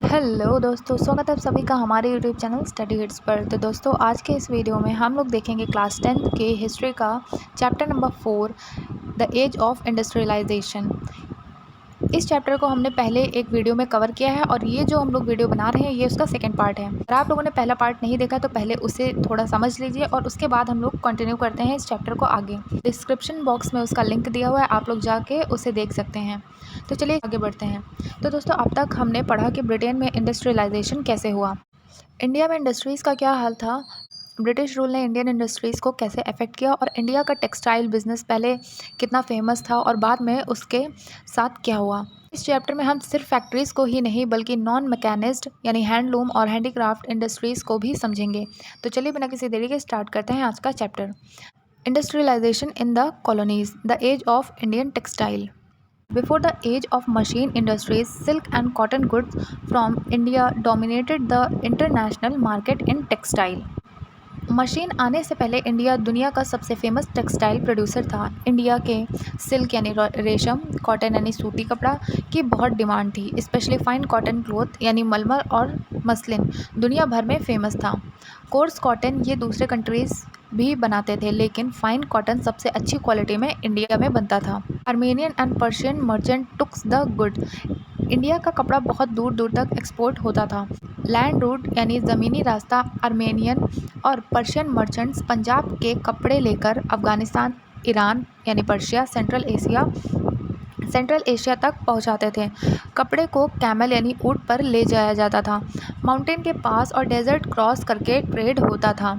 Hello दोस्तों, स्वागत है आप सभी का हमारे यूट्यूब चैनल स्टडी हिट्स पर। तो दोस्तों, आज के इस वीडियो में हम लोग देखेंगे क्लास 10th के हिस्ट्री का chapter number 4, the age of industrialisation. इस चैप्टर को हमने पहले एक वीडियो में कवर किया है और ये जो हम लोग वीडियो बना रहे हैं ये उसका सेकंड पार्ट है। अगर आप लोगों ने पहला पार्ट नहीं देखा तो पहले उसे थोड़ा समझ लीजिए और उसके बाद हम लोग कंटिन्यू करते हैं इस चैप्टर को आगे। डिस्क्रिप्शन बॉक्स में उसका लिंक दिया हुआ है, आप लोग जाके उसे देख सकते हैं। तो चलिए आगे बढ़ते हैं। तो दोस्तों, अब तक हमने पढ़ा कि ब्रिटेन में इंडस्ट्रियलाइजेशन कैसे हुआ, इंडिया में इंडस्ट्रीज़ का क्या हाल था, ब्रिटिश रूल ने इंडियन इंडस्ट्रीज़ को कैसे अफेक्ट किया और इंडिया का टेक्सटाइल बिजनेस पहले कितना फेमस था और बाद में उसके साथ क्या हुआ। इस चैप्टर में हम सिर्फ फैक्ट्रीज़ को ही नहीं बल्कि नॉन मैकेनाइज्ड यानी हैंडलूम और हैंडीक्राफ्ट इंडस्ट्रीज़ को भी समझेंगे। तो चलिए बिना किसी देरी के स्टार्ट करते हैं आज का chapter. Industrialisation in the colonies, the age of Indian textile. Before the age of machine industries, silk and cotton goods from India dominated the international market in textile. Machine आने से पहले इंडिया दुनिया का सबसे फेमस टेक्सटाइल प्रोड्यूसर था। India के silk यानी रेशम, कॉटन यानी सूती कपड़ा की बहुत डिमांड थी। स्पेशली फाइन कॉटन क्लोथ यानी मलमल और मसलिन दुनिया भर में फेमस था। कोर्स कॉटन ये दूसरे कंट्रीज़ भी बनाते थे, लेकिन फाइन कॉटन सबसे अच्छी क्वालिटी में इंडिया में बनता था। Armenian and Persian merchant takes the good. India का कपड़ा बहुत दूर दूर तक एक्सपोर्ट होता था। लैंड रूट यानी ज़मीनी रास्ता आर्मेनियन और पर्शियन मर्चेंट्स पंजाब के कपड़े लेकर अफ़गानिस्तान, ईरान यानी पर्शिया, सेंट्रल एशिया तक पहुंचाते थे। कपड़े को कैमल यानी ऊँट पर ले जाया जाता था। माउंटेन के पास और डेजर्ट क्रॉस करके ट्रेड होता था।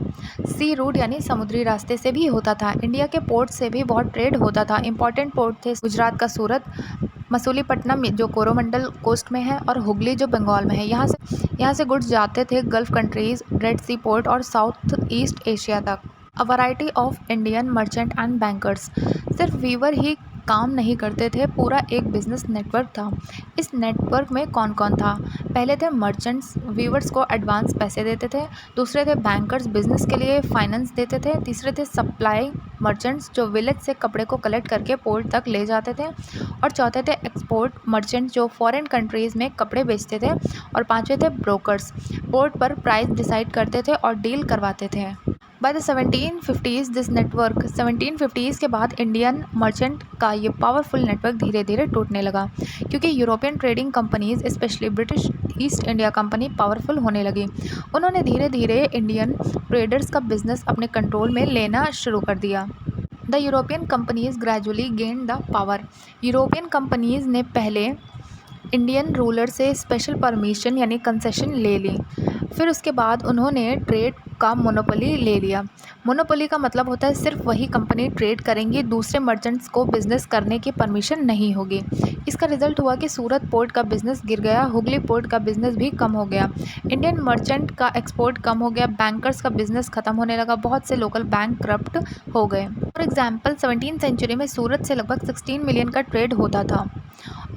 सी रूट यानी समुद्री रास्ते से भी होता था। इंडिया के पोर्ट से भी बहुत ट्रेड होता था। इंपॉर्टेंट पोर्ट थे गुजरात का सूरत, मसूलीपट्टनम जो कोरोमंडल कोस्ट में है, और हुगली जो बंगाल में है। यहाँ से गुड्स जाते थे गल्फ़ कंट्रीज़, रेड सी पोर्ट और साउथ ईस्ट एशिया तक। A variety of Indian merchant and bankers. सिर्फ वीवर ही काम नहीं करते थे, पूरा एक बिजनेस नेटवर्क था। इस नेटवर्क में कौन कौन था? पहले थे मर्चेंट्स, वीवर्स को एडवांस पैसे देते थे। दूसरे थे बैंकर्स, बिजनेस के लिए फाइनेंस देते थे। तीसरे थे सप्लाई मर्चेंट्स, जो विलेज से कपड़े को कलेक्ट करके पोर्ट तक ले जाते थे। और चौथे थे एक्सपोर्ट मर्चेंट, जो फॉरेन कंट्रीज़ में कपड़े बेचते थे। और पाँचवें थे ब्रोकर्स, पोर्ट पर प्राइस डिसाइड करते थे और डील करवाते थे। By the 1750s this network, 1750s के बाद इंडियन मर्चेंट का ये पावरफुल नेटवर्क धीरे धीरे टूटने लगा, क्योंकि European trading companies specially British East India company powerful होने लगी। उन्होंने धीरे धीरे इंडियन ट्रेडर्स का बिजनेस अपने कंट्रोल में लेना शुरू कर दिया। The European companies gradually gain the power. European companies ने पहले इंडियन रूलर से स्पेशल परमिशन यानी कंसेशन ले ली, फिर उसके बाद उन्होंने ट्रेड का मोनोपोली ले लिया। मोनोपोली का मतलब होता है सिर्फ वही कंपनी ट्रेड करेंगी, दूसरे मर्चेंट्स को बिजनेस करने की परमिशन नहीं होगी। इसका रिजल्ट हुआ कि सूरत पोर्ट का बिजनेस गिर गया, हुगली पोर्ट का बिजनेस भी कम हो गया, इंडियन मर्चेंट का एक्सपोर्ट कम हो गया, बैंकर्स का बिजनेस खत्म होने लगा, बहुत से लोकल बैंक करप्ट हो गए। फॉर एग्जाम्पल 17वीं सेंचुरी में सूरत से लगभग 16 मिलियन का ट्रेड होता था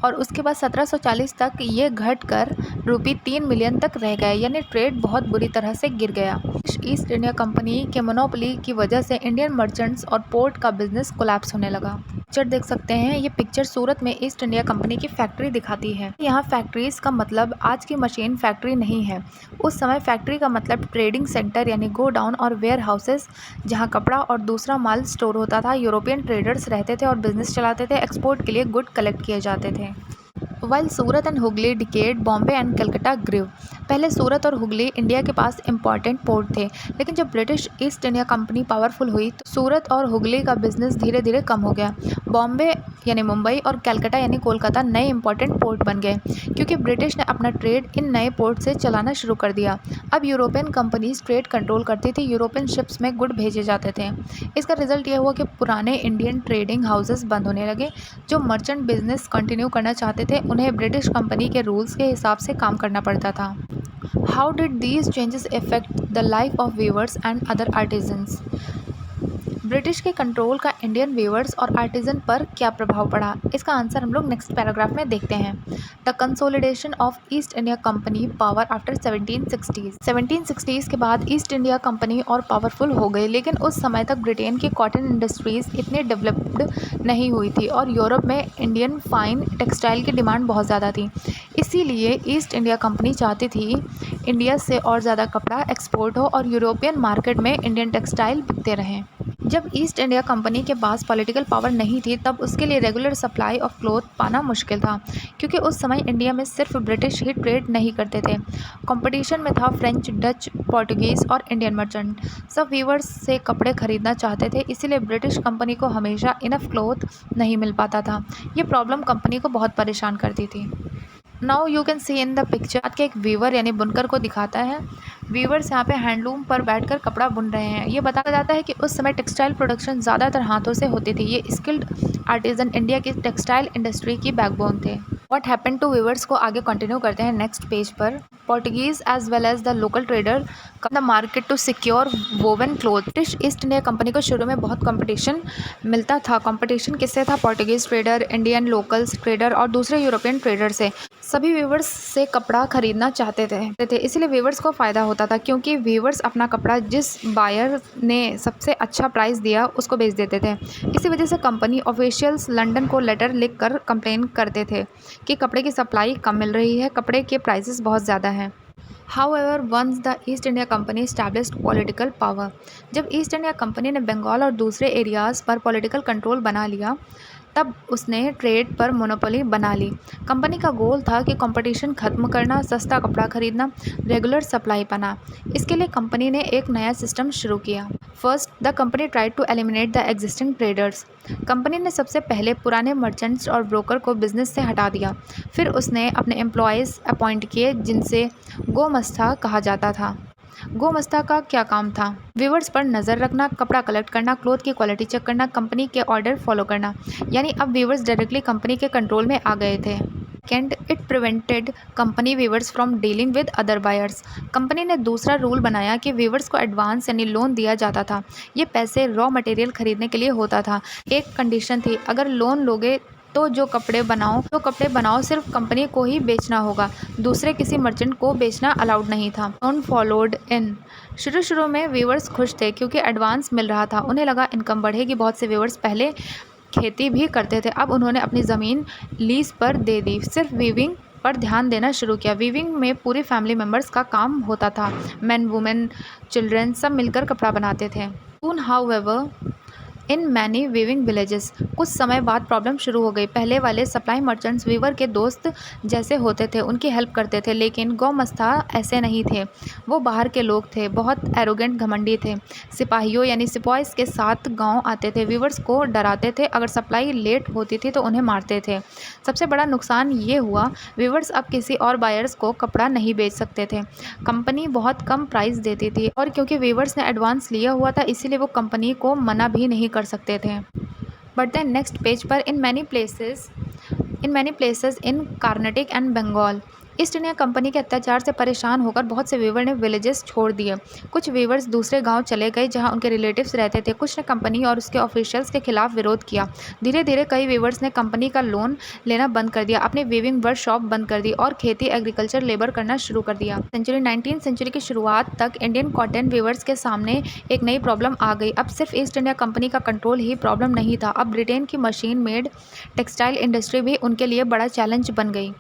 और उसके बाद 1740 तक ये घट कर ₹3 मिलियन तक रह गए, यानी ट्रेड बहुत बुरी तरह से गिर गया। ईस्ट इंडिया कंपनी के मोनोपोली की वजह से इंडियन मर्चेंट्स और पोर्ट का बिजनेस कोलैप्स होने लगा। पिक्चर देख सकते हैं, ये पिक्चर सूरत में ईस्ट इंडिया कंपनी की फैक्ट्री दिखाती है। यहाँ फैक्ट्रीज का मतलब आज की मशीन फैक्ट्री नहीं है। उस समय फैक्ट्री का मतलब ट्रेडिंग सेंटर यानी गोडाउन और वेयर हाउसेस, जहाँ कपड़ा और दूसरा माल स्टोर होता था। यूरोपियन ट्रेडर्स रहते थे और बिजनेस चलाते थे। एक्सपोर्ट के लिए गुड कलेक्ट किए जाते थे। While Surat and Hooghly decade, Bombay and Calcutta grew. पहले सूरत और हुगली इंडिया के पास इंपॉर्टेंट पोर्ट थे, लेकिन जब British East India company powerful हुई तो सूरत और हुगली का बिजनेस धीरे धीरे कम हो गया। बॉम्बे यानी मुंबई और कलकत्ता यानी कोलकाता नए इंपॉर्टेंट पोर्ट बन गए, क्योंकि ब्रिटिश ने अपना ट्रेड इन नए पोर्ट से चलाना शुरू कर दिया। अब यूरोपियन कंपनीज ट्रेड कंट्रोल करती थी, यूरोपियन शिप्स में गुड भेजे जाते थे। इसका रिजल्ट यह हुआ कि पुराने इंडियन ट्रेडिंग हाउसेस बंद होने लगे। जो मर्चेंट बिजनेस कंटिन्यू करना चाहते थे उन्हें ब्रिटिश कंपनी के रूल्स के हिसाब से काम करना पड़ता था। How did these changes affect the life of viewers and other artisans? British के कंट्रोल का इंडियन वीवर्स और आर्टिजन पर क्या प्रभाव पड़ा? इसका आंसर हम लोग नेक्स्ट पैराग्राफ में देखते हैं। The consolidation of east India company power after 1760s। 1760s के बाद ईस्ट इंडिया कंपनी और पावरफुल हो गई, लेकिन उस समय तक ब्रिटेन की कॉटन इंडस्ट्रीज इतनी डेवलप्ड नहीं हुई थी और यूरोप में इंडियन फाइन टेक्सटाइल की डिमांड बहुत ज़्यादा थी। इसीलिए ईस्ट इंडिया कंपनी चाहती थी इंडिया से और ज़्यादा कपड़ा एक्सपोर्ट हो और यूरोपियन मार्केट में इंडियन टेक्सटाइल बिकते रहें। जब ईस्ट इंडिया कंपनी के पास पॉलिटिकल पावर नहीं थी, तब उसके लिए रेगुलर सप्लाई ऑफ क्लॉथ पाना मुश्किल था, क्योंकि उस समय इंडिया में सिर्फ ब्रिटिश ही ट्रेड नहीं करते थे। कंपटीशन में था फ्रेंच, डच, पोर्टुगीज़ और इंडियन मर्चेंट। सब वीवर्स से कपड़े खरीदना चाहते थे, इसीलिए ब्रिटिश कंपनी को हमेशा इनफ क्लॉथ नहीं मिल पाता था। ये प्रॉब्लम कंपनी को बहुत परेशान करती थी। Now you can see in the picture के एक वीवर यानी बुनकर को दिखाता है। वीवर्स यहाँ पे हैंडलूम पर बैठकर कपड़ा बुन रहे हैं। ये बताया जाता है कि उस समय टेक्सटाइल प्रोडक्शन ज़्यादातर हाथों से होती थी। ये स्किल्ड आर्टिजन इंडिया की टेक्सटाइल इंडस्ट्री की बैकबोन थे। व्हाट हैपेंड टू वीवर्स को आगे कंटिन्यू करते हैं नेक्स्ट पेज पर। Portuguese as well as the local trader the market to secure woven cloth. British East India company को शुरू में बहुत कंपटीशन मिलता था। कंपटीशन किससे था? Portuguese trader, Indian locals trader और दूसरे यूरोपियन ट्रेडर से। सभी वीवर्स से कपड़ा खरीदना चाहते थे, इसलिए वीवर्स को फ़ायदा होता था, क्योंकि वीवर्स अपना कपड़ा जिस बायर ने सबसे अच्छा प्राइस दिया उसको बेच देते थे। इसी वजह से कंपनी ऑफिशियल्स लंदन को लेटर लिखकर कंप्लेन करते थे कि कपड़े की सप्लाई कम मिल रही है, कपड़े के प्राइसेस बहुत ज़्यादा हैं। However, once the East India Company established political power, जब ईस्ट इंडिया कंपनी ने बंगाल और दूसरे एरियाज़ पर पॉलिटिकल कंट्रोल बना लिया, तब उसने ट्रेड पर मोनोपोली बना ली। कंपनी का गोल था कि कंपटीशन खत्म करना, सस्ता कपड़ा खरीदना, रेगुलर सप्लाई पाना। इसके लिए कंपनी ने एक नया सिस्टम शुरू किया। First, the company tried to eliminate the existing traders. Company ने सबसे पहले पुराने मर्चेंट्स और ब्रोकर को बिजनेस से हटा दिया। फिर उसने अपने एम्प्लॉयज़ अपॉइंट किए, जिनसे गोमस्ता कहा जाता था। गोमस्ता का क्या काम था? वीवर्स पर नज़र रखना, कपड़ा कलेक्ट करना, क्लॉथ की क्वालिटी चेक करना, कंपनी के ऑर्डर फॉलो करना। यानी अब वीवर्स डायरेक्टली कंपनी के कंट्रोल में आ गए थे। Second, it prevented company weavers from dealing with other buyers. Company ने दूसरा रूल बनाया कि वीवर्स को एडवांस यानी लोन दिया जाता था। ये पैसे रॉ मटेरियल खरीदने के लिए होता था। एक कंडीशन थी, अगर लोन लोगे तो कपड़े बनाओ सिर्फ कंपनी को ही बेचना होगा, दूसरे किसी मर्चेंट को बेचना अलाउड नहीं था। Loan followed in. शुरू में वीवर्स खुश थे क्योंकि एडवांस मिल रहा था। उन्हें लगा इनकम बढ़ेगी। बहुत से वीवर्स पहले खेती भी करते थे, अब उन्होंने अपनी ज़मीन लीज पर दे दी, सिर्फ वीविंग पर ध्यान देना शुरू किया। वीविंग में पूरी फैमिली मेम्बर्स का काम होता था। मैन, वुमेन, चिल्ड्रन सब मिलकर कपड़ा बनाते थे। Soon however in many weaving villages, कुछ समय बाद प्रॉब्लम शुरू हो गई। पहले वाले सप्लाई मर्चेंट्स वीवर के दोस्त जैसे होते थे, उनकी हेल्प करते थे, लेकिन गोमस्ता ऐसे नहीं थे। वो बाहर के लोग थे, बहुत एरोगेंट, घमंडी थे। सिपाहियों यानी सिपॉइस के साथ गांव आते थे, वीवर्स को डराते थे, अगर सप्लाई लेट होती थी तो उन्हें मारते थे। सबसे बड़ा नुकसान ये हुआ, वीवर्स अब किसी और बायर्स को कपड़ा नहीं बेच सकते थे। कंपनी बहुत कम प्राइस देती थी और क्योंकि वीवर्स ने एडवांस लिया हुआ था, इसीलिए वो कंपनी को मना भी नहीं कर सकते थे। बट देन नेक्स्ट पेज पर in many places in Karnataka and Bengal, East India company के अत्याचार से परेशान होकर बहुत से वीवर ने विलेजेस छोड़ दिए। कुछ वीवर्स दूसरे गांव चले गए जहां उनके रिलेटिव्स रहते थे। कुछ ने कंपनी और उसके ऑफिशियल्स के खिलाफ विरोध किया। धीरे धीरे कई वीवर्स ने कंपनी का लोन लेना बंद कर दिया, अपनी वीविंग वर्कशॉप बंद कर दी और खेती एग्रीकल्चर लेबर करना शुरू कर दिया। 19वीं सेंचुरी की शुरुआत तक इंडियन कॉटन वीवर्स के सामने एक नई प्रॉब्लम आ गई। अब सिर्फ ईस्ट इंडिया कंपनी का कंट्रोल ही प्रॉब्लम नहीं था, अब ब्रिटेन की मशीन मेड टेक्सटाइल इंडस्ट्री भी उनके लिए बड़ा चैलेंज बन गई।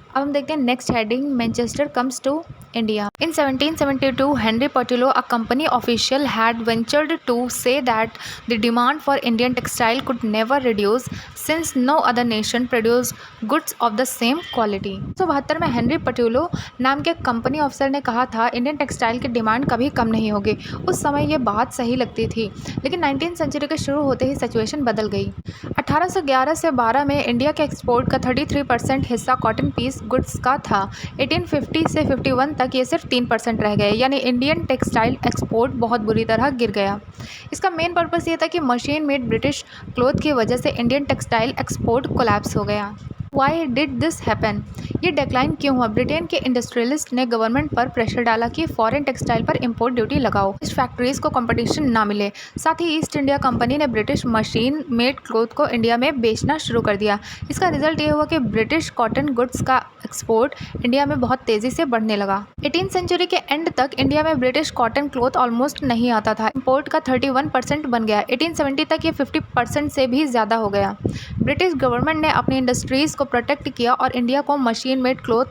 अब हम देखते हैं next heading, Manchester comes to India. In 1772, Henry Portillo, a company official, had ventured to say that the demand for Indian textile could never reduce since no other nation produced goods of the same quality. 1972 में Henry पटिलो नाम के company officer ने कहा था Indian textile की demand कभी कम नहीं होगी। उस समय ये बात सही लगती थी, लेकिन 19वीं सेंचुरी के शुरू होते ही सिचुएशन बदल गई। 1811 से 12 में इंडिया के एक्सपोर्ट का 33% हिस्सा कॉटन पीस गुड्स का था। 1850 से 51 तक ये सिर्फ 3% रह गए, यानी इंडियन टेक्सटाइल एक्सपोर्ट बहुत बुरी तरह गिर गया। इसका मेन पर्पस ये था कि मशीन मेड ब्रिटिश क्लॉथ की वजह से इंडियन टेक्सटाइल एक्सपोर्ट कोलैप्स हो गया। Why did this happen? ये डिक्लाइन क्यों हुआ? ब्रिटेन के इंडस्ट्रियलिस्ट ने गवर्नमेंट पर प्रेशर डाला कि फॉरेन टेक्सटाइल पर इंपोर्ट ड्यूटी लगाओ, इस फैक्ट्रीज को कंपटीशन ना मिले। साथ ही ईस्ट इंडिया कंपनी ने ब्रिटिश मशीन मेड क्लोथ को इंडिया में बेचना शुरू कर दिया। इसका रिजल्ट ये हुआ कि ब्रिटिश कॉटन गुड्स का एक्सपोर्ट इंडिया में बहुत तेज़ी से बढ़ने लगा। 18वीं सेंचुरी के एंड तक इंडिया में ब्रिटिश कॉटन क्लोथ ऑलमोस्ट नहीं आता था। इंपोर्ट का 31% बन गया। 1870 तक ये 50% से भी ज़्यादा हो गया। ब्रिटिश गवर्नमेंट ने अपनी इंडस्ट्रीज़ को प्रोटेक्ट किया और इंडिया को मशीन मेड क्लोथ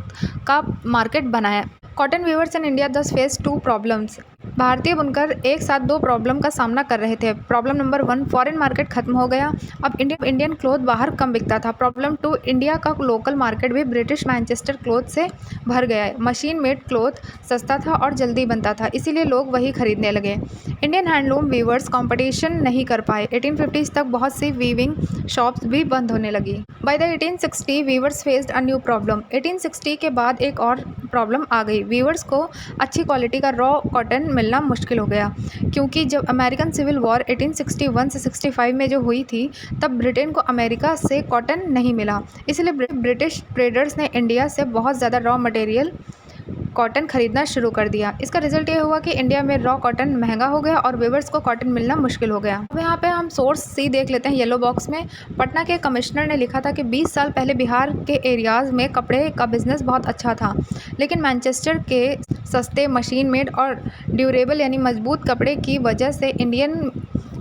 का मार्केट बनाया। कॉटन वीवर्स इन इंडिया दस फेस टू प्रॉब्लम्स। भारतीय बुनकर एक साथ दो प्रॉब्लम का सामना कर रहे थे। प्रॉब्लम नंबर 1, फॉरेन मार्केट खत्म हो गया, अब इंडियन क्लोथ बाहर कम बिकता था। प्रॉब्लम 2, इंडिया का लोकल मार्केट भी ब्रिटिश मैनचेस्टर क्लोथ से भर गया है। मशीन मेड क्लोथ सस्ता था और जल्दी बनता था, इसीलिए लोग वही खरीदने लगे। इंडियन हैंडलूम वीवर्स कंपटीशन नहीं कर पाए। 1850s तक बहुत सी वीविंग शॉप्स भी बंद होने लगी। By the 1860 weavers faced a new problem. 1860 के बाद एक और प्रॉब्लम आ गई। वीवर्स को अच्छी क्वालिटी का रॉ कॉटन मिलना मुश्किल हो गया, क्योंकि जब अमेरिकन सिविल वॉर 1861 से 65 में जो हुई थी, तब ब्रिटेन को अमेरिका से कॉटन नहीं मिला। इसलिए ब्रिटिश ट्रेडर्स ने इंडिया से बहुत ज़्यादा रॉ मटेरियल कॉटन खरीदना शुरू कर दिया। इसका रिजल्ट ये हुआ कि इंडिया में रॉ कॉटन महंगा हो गया और वीवर्स को कॉटन मिलना मुश्किल हो गया। अब यहाँ पे हम सोर्स सी देख लेते हैं येलो बॉक्स में। पटना के कमिश्नर ने लिखा था कि 20 साल पहले बिहार के एरियाज़ में कपड़े का बिजनेस बहुत अच्छा था, लेकिन मैनचेस्टर के सस्ते मशीन मेड और ड्यूरेबल यानी मजबूत कपड़े की वजह से इंडियन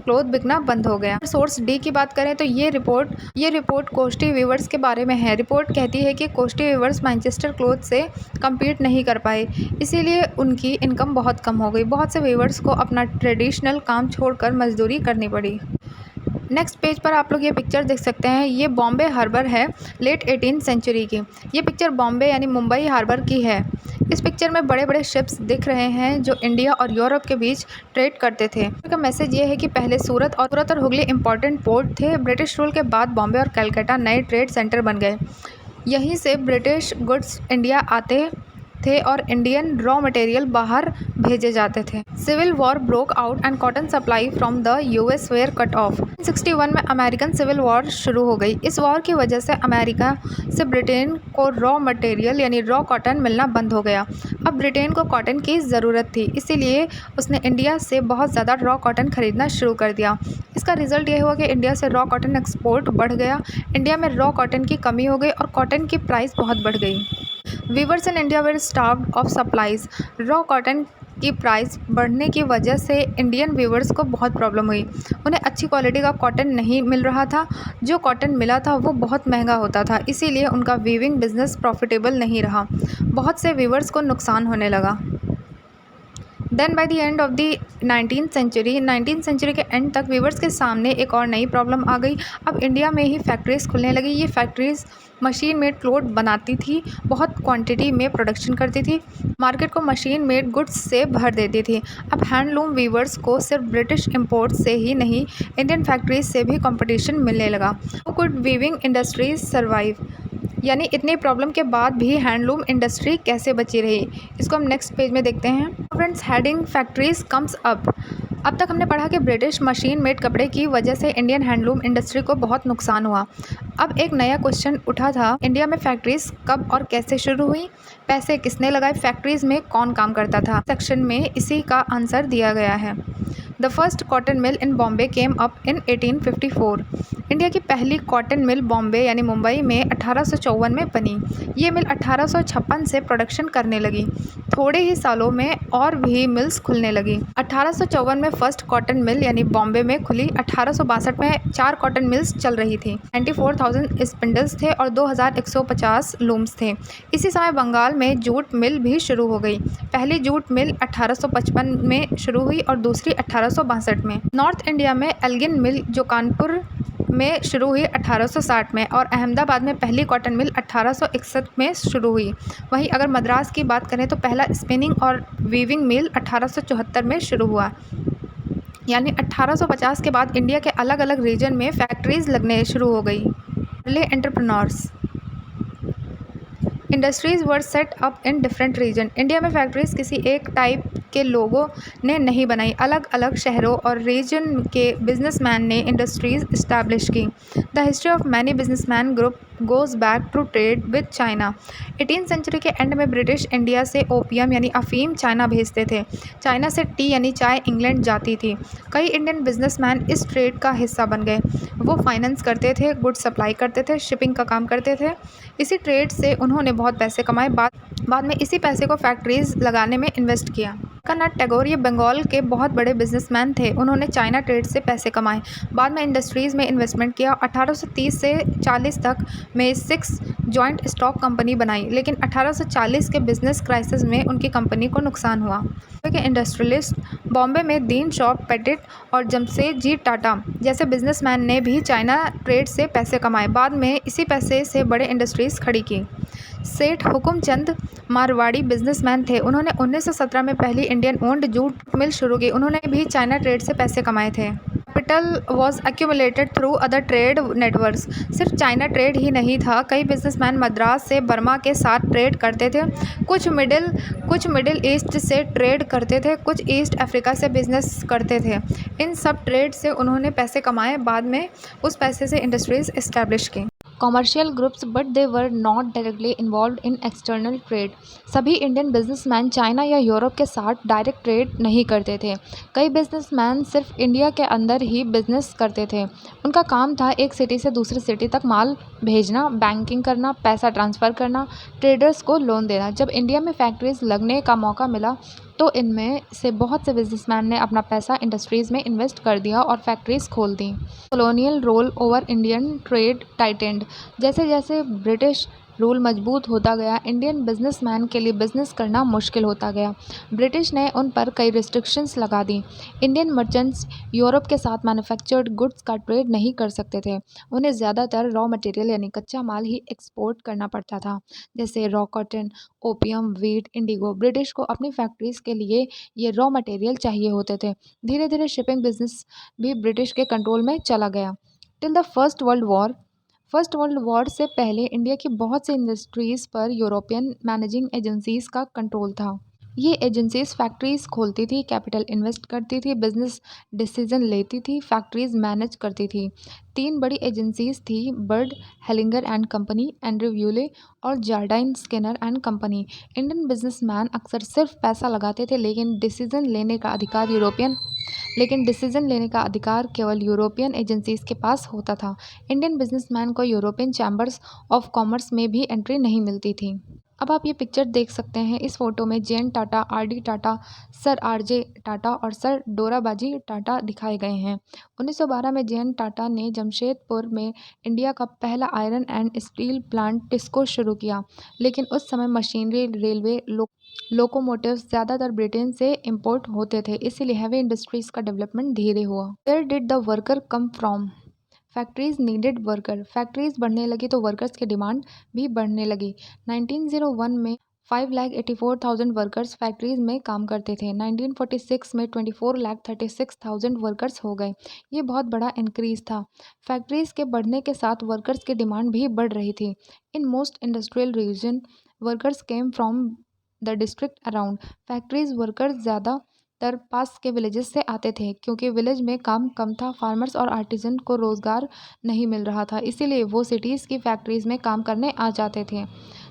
क्लोथ बिकना बंद हो गया। सोर्स डी की बात करें तो ये रिपोर्ट कोस्टी वीवर्स के बारे में है। रिपोर्ट कहती है कि कोस्टी वीवर्स मैनचेस्टर क्लोथ से कम्पीट नहीं कर पाए, इसीलिए उनकी इनकम बहुत कम हो गई। बहुत से वीवर्स को अपना ट्रेडिशनल काम छोड़कर मजदूरी करनी पड़ी। नेक्स्ट पेज पर आप लोग ये पिक्चर देख सकते हैं। ये बॉम्बे हार्बर है लेट 18वीं सेंचुरी की। ये पिक्चर बॉम्बे यानी मुंबई हार्बर की है। इस पिक्चर में बड़े बड़े शिप्स दिख रहे हैं जो इंडिया और यूरोप के बीच ट्रेड करते थे। इसका मैसेज ये है कि पहले सूरत और हुगली इंपॉर्टेंट पोर्ट थे। ब्रिटिश रूल के बाद बॉम्बे और कलकत्ता नए ट्रेड सेंटर बन गए। यहीं से ब्रिटिश गुड्स इंडिया आते थे और इंडियन रॉ मटेरियल बाहर भेजे जाते थे। Civil war broke out and cotton supply from the US were cut off. 61 में अमेरिकन सिविल वॉर शुरू हो गई। इस वॉर की वजह से अमेरिका से ब्रिटेन को रॉ मटेरियल यानी रॉ कॉटन मिलना बंद हो गया। अब ब्रिटेन को कॉटन की ज़रूरत थी, इसीलिए उसने इंडिया से बहुत ज़्यादा रॉ कॉटन खरीदना शुरू कर दिया। इसका रिजल्ट ये हुआ कि इंडिया से रॉ कॉटन एक्सपोर्ट बढ़ गया। इंडिया में रॉ कॉटन की कमी हो गई और कॉटन की प्राइस बहुत बढ़ गई। Viewers in India were starved of supplies. Raw cotton की प्राइस बढ़ने की वजह से इंडियन वीवर्स को बहुत प्रॉब्लम हुई। उन्हें अच्छी क्वालिटी का कॉटन नहीं मिल रहा था। जो कॉटन मिला था वो बहुत महंगा होता था, इसीलिए उनका वीविंग बिजनेस प्रॉफिटेबल नहीं रहा। बहुत से वीवर्स को नुकसान होने लगा। Then by the end of the 19वीं सेंचुरी के एंड तक वीवर्स के सामने एक और नई प्रॉब्लम आ गई। अब इंडिया में ही फैक्ट्रीज़ खुलने लगी। ये फैक्ट्रीज़ मशीन मेड क्लोथ बनाती थी, बहुत क्वांटिटी में प्रोडक्शन करती थी, मार्केट को मशीन मेड गुड्स से भर देती थी। अब हैंडलूम वीवर्स को सिर्फ ब्रिटिश इंपोर्ट से ही नहीं, इंडियन फैक्ट्रीज से भी कंपटीशन मिलने लगा। How could weaving industries survive? यानी इतनी प्रॉब्लम के बाद भी हैंडलूम इंडस्ट्री कैसे बची रही, इसको हम नेक्स्ट पेज में देखते हैं। Friends, heading factories comes up. अब तक हमने पढ़ा कि ब्रिटिश मशीन मेड कपड़े की वजह से इंडियन हैंडलूम इंडस्ट्री को बहुत नुकसान हुआ। अब एक नया क्वेश्चन उठा था, इंडिया में फैक्ट्रीज कब और कैसे शुरू हुई, पैसे किसने लगाए, फैक्ट्रीज में कौन काम करता था। सेक्शन में इसी का आंसर दिया गया है। The first cotton mill in Bombay came up in 1854। India की पहली कॉटन मिल बॉम्बे यानी मुंबई में 1854 में बनी। ये मिल 1856 से प्रोडक्शन करने लगी। थोड़े ही सालों में और भी मिल्स खुलने लगी। 1854 में फर्स्ट कॉटन मिल यानी बॉम्बे में खुली। 1862 में 4 कॉटन मिल्स चल रही थी। 94,000 स्पिंडल्स थे और 2,150 लूम्स थे। इसी समय बंगाल में जूट मिल भी शुरू हो गई। पहली जूट मिल 1855 में शुरू हुई और दूसरी 1862 में। नॉर्थ इंडिया में एल्गिन मिल जो कानपुर में शुरू हुई 1860 में और अहमदाबाद में पहली कॉटन मिल 1861 में शुरू हुई। वहीं अगर मद्रास की बात करें तो पहला स्पिनिंग और वीविंग मिल 1874 में शुरू हुआ। यानी 1850 के बाद इंडिया के अलग अलग रीजन में फैक्ट्रीज लगने शुरू हो गई। Early entrepreneurs industries were set up in different region. India में फैक्ट्रीज किसी एक टाइप के लोगों ने नहीं बनाई, अलग अलग शहरों और रीजन के बिजनेसमैन ने इंडस्ट्रीज इस्टेब्लिश की। The history of many businessman group goes back to trade with China. 18th century के एंड में ब्रिटिश इंडिया से ओपियम यानी अफीम चाइना भेजते थे। चाइना से टी यानी चाय इंग्लैंड जाती थी। कई इंडियन बिजनेसमैन इस ट्रेड का हिस्सा बन गए। वो फाइनेंस करते थे, गुड सप्लाई करते थे, शिपिंग का काम करते थे। इसी ट्रेड से उन्होंने बहुत पैसे कमाए। बाद में इसी पैसे को फैक्ट्रीज लगाने में इन्वेस्ट किया। रवींद्रनाथ टैगोर ये बंगाल के बहुत बड़े बिजनेसमैन थे। उन्होंने चाइना ट्रेड से पैसे कमाए, बाद में इंडस्ट्रीज़ में इन्वेस्टमेंट किया। 1830 से 40 तक में 6 जॉइंट स्टॉक कंपनी बनाई, लेकिन 1840 के बिजनेस क्राइसिस में उनकी कंपनी को नुकसान हुआ। बॉम्बे के इंडस्ट्रियलिस्ट, बॉम्बे में दीन शॉप पेटिट और जमशेदजी टाटा जैसे बिजनेसमैन ने भी चाइना ट्रेड से पैसे कमाए। बाद में इसी पैसे से बड़े इंडस्ट्रीज़ खड़ी की। सेठ हुकुमचंद मारवाड़ी बिजनेसमैन थे। उन्होंने 1917 में पहली इंडियन ओन्ड जूट मिल शुरू की। उन्होंने भी चाइना ट्रेड से पैसे कमाए थे। Capital was accumulated through other trade networks. सिर्फ चाइना ट्रेड ही नहीं था, कई बिजनेसमैन मद्रास से बर्मा के साथ ट्रेड करते थे। कुछ मिडिल ईस्ट से ट्रेड करते थे, कुछ ईस्ट अफ्रीका से बिजनेस करते थे। इन सब ट्रेड से उन्होंने पैसे कमाए, बाद में उस पैसे से इंडस्ट्रीज इस्टेब्लिश की। Commercial groups but they were not directly involve in external trade. सभी इंडियन बिजनेसमैन चाइना या यूरोप के साथ डायरेक्ट ट्रेड नहीं करते थे। कई बिजनेसमैन सिर्फ इंडिया के अंदर ही बिजनेस करते थे। उनका काम था एक सिटी से दूसरी सिटी तक माल भेजना, बैंकिंग करना, पैसा ट्रांसफ़र करना, ट्रेडर्स को लोन देना। जब इंडिया में फैक्ट्रीज लगने का मौका मिला तो इनमें से बहुत से बिजनेसमैन ने अपना पैसा इंडस्ट्रीज़ में इन्वेस्ट कर दिया और फैक्ट्रीज़ खोल दी। Colonial rule over Indian trade tightened. जैसे जैसे ब्रिटिश रूल मजबूत होता गया, इंडियन बिजनेसमैन के लिए बिजनेस करना मुश्किल होता गया। ब्रिटिश ने उन पर कई रिस्ट्रिक्शंस लगा दी। इंडियन मर्चेंट्स यूरोप के साथ मैन्युफैक्चर्ड गुड्स का ट्रेड नहीं कर सकते थे। उन्हें ज़्यादातर रॉ मटेरियल यानी कच्चा माल ही एक्सपोर्ट करना पड़ता था, जैसे raw cotton, opium, wheat, Indigo. British को अपनी फैक्ट्रीज़ के लिए ये रॉ मटेरियल चाहिए होते थे। धीरे धीरे शिपिंग बिजनेस भी ब्रिटिश के कंट्रोल में चला गया। Till the first world war से पहले इंडिया की बहुत सी इंडस्ट्रीज़ पर यूरोपियन मैनेजिंग एजेंसीज़ का कंट्रोल था। ये एजेंसीज फैक्ट्रीज़ खोलती थी, कैपिटल इन्वेस्ट करती थी, बिजनेस डिसीजन लेती थी, फैक्ट्रीज़ मैनेज करती थी। 3 बड़ी एजेंसीज थी, बर्ड हेलिंगर एंड कंपनी, एंड्रयू व्यूले और Jardine Skinner and company. Indian businessman अक्सर सिर्फ पैसा लगाते थे, लेकिन डिसीजन लेने का अधिकार केवल यूरोपियन एजेंसीज के पास होता था। इंडियन बिजनेसमैन को यूरोपियन चैम्बर्स ऑफ कॉमर्स में भी एंट्री नहीं मिलती थी। अब आप ये पिक्चर देख सकते हैं। इस फोटो में JN. Tata, RD. Tata, sir RJ. Tata और सर डोराबाजी टाटा दिखाए गए हैं। 1912 में जे.एन. टाटा ने जमशेदपुर में इंडिया का पहला iron and steel plant TISCO शुरू किया, लेकिन उस समय मशीनरी, रेलवे, लोकोमोटिव्स ज़्यादातर ब्रिटेन से इंपोर्ट होते थे, इसीलिए हैवी इंडस्ट्रीज़ का डेवलपमेंट धीरे हुआ। Where did the worker come from? Factories needed worker. Factories बढ़ने लगी तो वर्कर्स की डिमांड भी बढ़ने लगी। 1901 में 5,84,000 वर्कर्स फैक्ट्रीज में काम करते थे। 1946 में 24,36,000 वर्कर्स हो गए। ये बहुत बड़ा इंक्रीज था। फैक्ट्रीज के बढ़ने के साथ वर्कर्स की डिमांड भी बढ़ रही थी। In most industrial region workers came from the district around. Factories workers ज़्यादातर पास के विलेजेस से आते थे, क्योंकि विलेज में काम कम था, फार्मर्स और आर्टिजन को रोज़गार नहीं मिल रहा था, इसीलिए वो सिटीज़ की फैक्ट्रीज़ में काम करने आ जाते थे।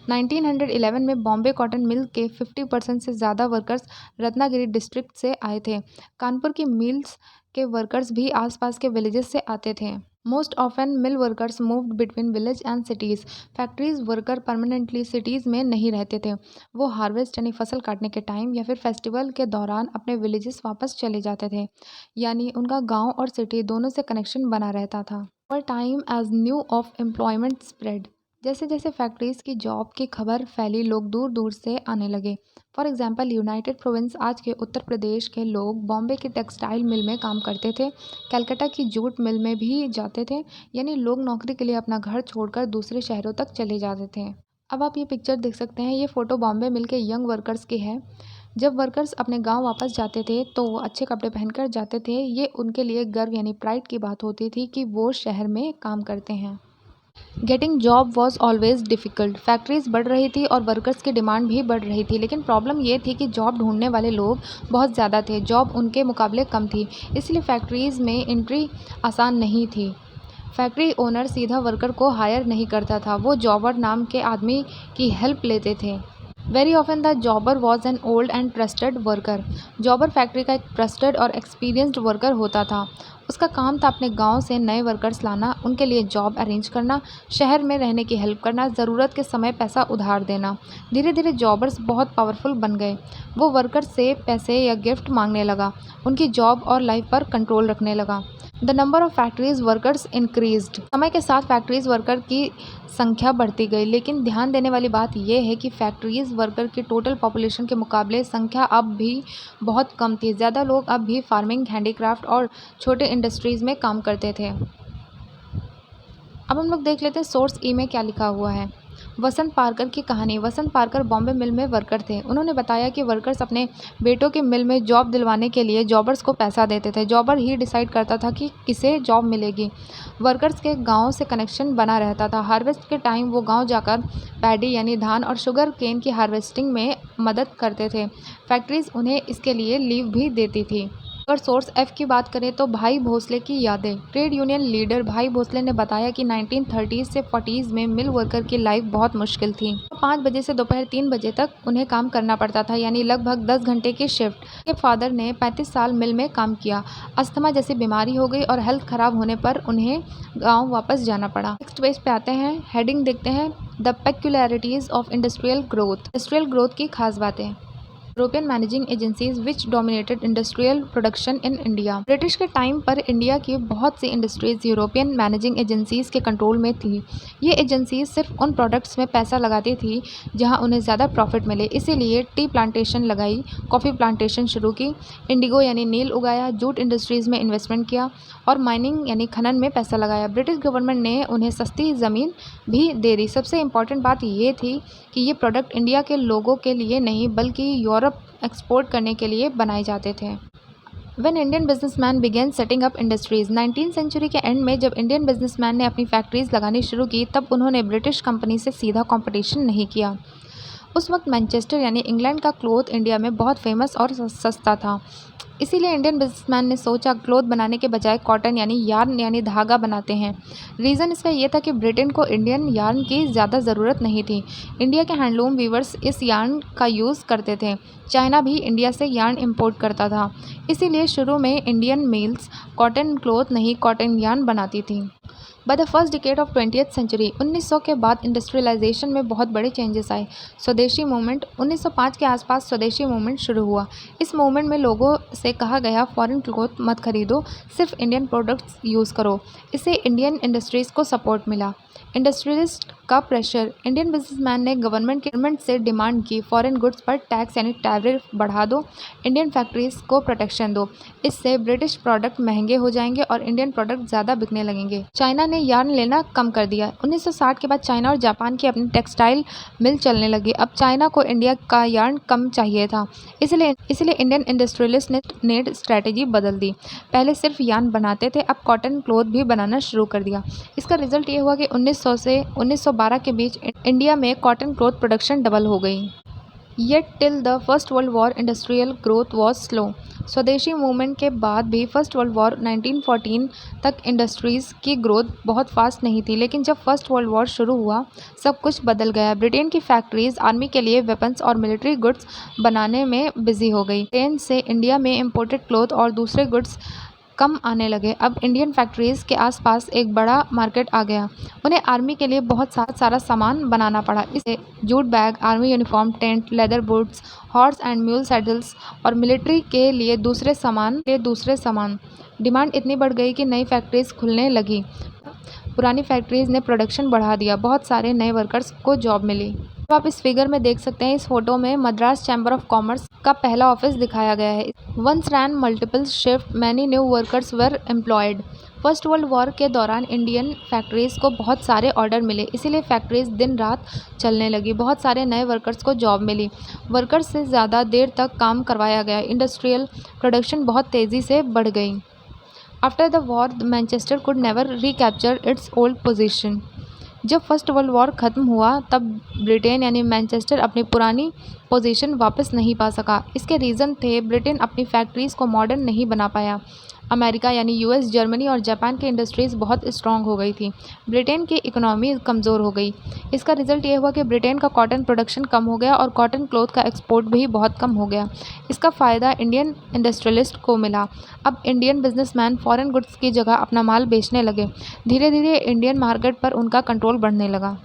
1911 में बॉम्बे कॉटन मिल के 50% से ज़्यादा वर्कर्स रत्नागिरी डिस्ट्रिक्ट से आए थे। कानपुर की मिल्स के वर्कर्स भी आसपास के विलेजेस से आते थे। Most often mill workers moved between village and cities. Factories worker permanently cities में नहीं रहते थे। वो हार्वेस्ट यानी फसल काटने के टाइम या फिर फेस्टिवल के दौरान अपने विलेजेस वापस चले जाते थे, यानी उनका गांव और सिटी दोनों से कनेक्शन बना रहता था। Over time as new of employment spread. जैसे जैसे फैक्ट्रीज़ की जॉब की खबर फैली, लोग दूर दूर से आने लगे। फॉर एग्जांपल, यूनाइटेड प्रोविंस आज के उत्तर प्रदेश के लोग बॉम्बे की टेक्सटाइल मिल में काम करते थे, कलकत्ता की जूट मिल में भी जाते थे, यानी लोग नौकरी के लिए अपना घर छोड़कर दूसरे शहरों तक चले जाते थे। अब आप ये पिक्चर देख सकते हैं। ये फ़ोटो बॉम्बे मिल के यंग वर्कर्स की है। जब वर्कर्स अपने गांव वापस जाते थे तो वो अच्छे कपड़े पहनकर जाते थे। ये उनके लिए गर्व यानी प्राइड की बात होती थी कि वो शहर में काम करते हैं। Getting job was always difficult. Factories बढ़ रही थी और वर्कर्स की डिमांड भी बढ़ रही थी, लेकिन प्रॉब्लम ये थी कि जॉब ढूंढने वाले लोग बहुत ज़्यादा थे, जॉब उनके मुकाबले कम थी, इसलिए फैक्ट्रीज़ में एंट्री आसान नहीं थी। फैक्ट्री ओनर सीधा वर्कर को हायर नहीं करता था, वो जॉबर नाम के आदमी की हेल्प लेते थे। Very often the जॉबर was an old and trusted worker. जॉबर factory का एक ट्रस्टेड और एक्सपीरियंस्ड वर्कर होता था। उसका काम था अपने गांव से नए वर्कर्स लाना, उनके लिए जॉब अरेंज करना, शहर में रहने की हेल्प करना, ज़रूरत के समय पैसा उधार देना। धीरे धीरे जॉबर्स बहुत पावरफुल बन गए। वो वर्कर्स से पैसे या गिफ्ट मांगने लगा, उनकी जॉब और लाइफ पर कंट्रोल रखने लगा। The number of factories workers increased. समय के साथ फैक्ट्रीज वर्कर की संख्या बढ़ती गई, लेकिन ध्यान देने वाली बात यह है कि फैक्ट्रीज वर्कर की टोटल पॉपुलेशन के मुकाबले संख्या अब भी बहुत कम थी। ज़्यादा लोग अब भी फार्मिंग, हैंडीक्राफ्ट और छोटे इंडस्ट्रीज़ में काम करते थे। अब हम लोग देख लेते हैं सोर्स ई में क्या लिखा हुआ है। वसंत पारकर की कहानी। वसंत पारकर बॉम्बे मिल में वर्कर थे। उन्होंने बताया कि वर्कर्स अपने बेटों के मिल में जॉब दिलवाने के लिए जॉबर्स को पैसा देते थे। जॉबर ही डिसाइड करता था कि किसे जॉब मिलेगी। वर्कर्स के गांव से कनेक्शन बना रहता था। हार्वेस्ट के टाइम वो गांव जाकर पैडी यानी धान और शुगर केन की हार्वेस्टिंग में मदद करते थे। फैक्ट्रीज उन्हें इसके लिए लीव भी देती थी। अगर सोर्स एफ की बात करें तो भाई भोसले की यादें। ट्रेड यूनियन लीडर भाई भोसले ने बताया कि 1930 से 40s में मिल वर्कर की लाइफ बहुत मुश्किल थी। 5 बजे से दोपहर 3 बजे तक उन्हें काम करना पड़ता था, यानी लगभग 10 घंटे की शिफ्ट। के फादर ने 35 साल मिल में काम किया। अस्थमा जैसी बीमारी हो गई और हेल्थ खराब होने पर उन्हें गाँव वापस जाना पड़ा। नेक्स्ट पेज पे आते हैं, हेडिंग देखते हैं the peculiarities of industrial growth. Industrial growth की खास बातें। European managing agencies which dominated industrial production in India. British के टाइम पर इंडिया की बहुत सी इंडस्ट्रीज यूरोपियन मैनेजिंग एजेंसीज के कंट्रोल में थी। ये एजेंसीज सिर्फ उन प्रोडक्ट्स में पैसा लगाती थी जहां उन्हें ज़्यादा प्रॉफिट मिले, इसीलिए टी प्लांटेशन लगाई, कॉफ़ी प्लांटेशन शुरू की, इंडिगो यानी नील उगाया, जूट इंडस्ट्रीज़ में इन्वेस्टमेंट किया और माइनिंग यानी खनन में पैसा लगाया। ब्रिटिश गवर्नमेंट ने उन्हें सस्ती ज़मीन भी दे दी। सबसे इम्पॉर्टेंट बात ये थी कि ये प्रोडक्ट इंडिया के लोगों के लिए नहीं बल्कि यूरोप एक्सपोर्ट करने के लिए बनाए जाते थे। When Indian businessman began setting up industries, 19th century के एंड में जब इंडियन बिजनेसमैन ने अपनी फैक्ट्रीज लगानी शुरू की तब उन्होंने ब्रिटिश कंपनी से सीधा कंपटीशन नहीं किया। उस वक्त मैनचेस्टर यानी इंग्लैंड का क्लोथ इंडिया में बहुत फेमस और सस्ता था, इसीलिए इंडियन बिजनेसमैन ने सोचा क्लोथ बनाने के बजाय कॉटन यानी यार्न यानी धागा बनाते हैं। रीज़न इसका ये था कि ब्रिटेन को इंडियन यार्न की ज़्यादा ज़रूरत नहीं थी। इंडिया के हैंडलूम वीवर्स इस यार्न का यूज़ करते थे। चाइना भी इंडिया से यार्न इंपोर्ट करता था, इसीलिए शुरू में इंडियन मिल्स कॉटन क्लोथ नहीं कॉटन यार्न बनाती थी। By the first decade of 20th century 1900 के बाद इंडस्ट्रियलाइजेशन में बहुत बड़े चेंजेस आए। स्वदेशी मूवमेंट 1905 के आसपास स्वदेशी मूवमेंट शुरू हुआ। इस मूवमेंट में लोगों से कहा गया फॉरेन क्लोथ मत खरीदो, सिर्फ इंडियन प्रोडक्ट्स यूज़ करो। इससे इंडियन इंडस्ट्रीज़ को सपोर्ट मिला। इंडस्ट्रियलिस्ट का प्रेशर। इंडियन बिजनेसमैन ने गवर्नमेंट से डिमांड की फॉरेन गुड्स पर टैक्स यानी टैरिफ बढ़ा दो, इंडियन फैक्ट्रीज को प्रोटेक्शन दो, इससे ब्रिटिश प्रोडक्ट महंगे हो जाएंगे और इंडियन प्रोडक्ट ज़्यादा बिकने लगेंगे। चाइना ने यार्न लेना कम कर दिया। 1960 के बाद चाइना और जापान की अपनी टेक्सटाइल मिल चलने लगी। अब चाइना को इंडिया का यार्न कम चाहिए था, इसलिए इंडियन इंडस्ट्रियलिस्ट ने स्ट्रैटेजी बदल दी। पहले सिर्फ यार्न बनाते थे, अब कॉटन क्लोथ भी बनाना शुरू कर दिया। इसका रिजल्ट ये हुआ कि 1900 से 1912 के बीच इंडिया में कॉटन क्लोथ प्रोडक्शन डबल हो गई। Yet till the first world war industrial growth was slow. स्वदेशी मूवमेंट के बाद भी फर्स्ट वर्ल्ड वॉर 1914 तक इंडस्ट्रीज़ की ग्रोथ बहुत फास्ट नहीं थी, लेकिन जब फर्स्ट वर्ल्ड वॉर शुरू हुआ सब कुछ बदल गया। ब्रिटेन की फैक्ट्रीज आर्मी के लिए वेपन्स और मिलिट्री गुड्स बनाने में बिजी हो गई। ब्रिटेन से इंडिया में इम्पोर्टेड क्लोथ और दूसरे गुड्स कम आने लगे। अब इंडियन फैक्ट्रीज़ के आसपास एक बड़ा मार्केट आ गया। उन्हें आर्मी के लिए बहुत सारा सामान बनाना पड़ा। इसे jute bag, army uniform, tent, leather boots, horse and mule saddles और मिलिट्री के लिए दूसरे सामान डिमांड इतनी बढ़ गई कि नई फैक्ट्रीज़ खुलने लगी। पुरानी फैक्ट्रीज़ ने प्रोडक्शन बढ़ा दिया, बहुत सारे नए वर्कर्स को जॉब मिली। तो आप इस फिगर में देख सकते हैं, इस फोटो में मद्रास चैम्बर ऑफ कॉमर्स का पहला ऑफिस दिखाया गया है। Once ran multiple shift, many new workers were employed. First world war के दौरान इंडियन फैक्ट्रीज़ को बहुत सारे ऑर्डर मिले, इसीलिए फैक्ट्रीज़ दिन रात चलने लगी। बहुत सारे नए वर्कर्स को जॉब मिली, वर्कर्स से ज़्यादा देर तक काम करवाया गया। इंडस्ट्रियल प्रोडक्शन बहुत तेज़ी से बढ़ गई। After the war, Manchester could never recapture its old position. जब फर्स्ट वर्ल्ड वॉर ख़त्म हुआ तब ब्रिटेन यानी मैनचेस्टर अपनी पुरानी पोजीशन वापस नहीं पा सका। इसके रीज़न थे ब्रिटेन अपनी फैक्ट्रीज़ को मॉडर्न नहीं बना पाया। अमेरिका यानी यूएस, जर्मनी और जापान की इंडस्ट्रीज़ बहुत स्ट्रॉन्ग हो गई थी। ब्रिटेन की इकोनॉमी कमज़ोर हो गई। इसका रिज़ल्ट ये हुआ कि ब्रिटेन का कॉटन प्रोडक्शन कम हो गया और कॉटन क्लॉथ का एक्सपोर्ट भी बहुत कम हो गया। इसका फ़ायदा इंडियन इंडस्ट्रियलिस्ट को मिला। अब इंडियन बिजनेसमैन फॉरेन गुड्स की जगह अपना माल बेचने लगे। धीरे धीरे इंडियन मार्केट पर उनका कंट्रोल बढ़ने लगा।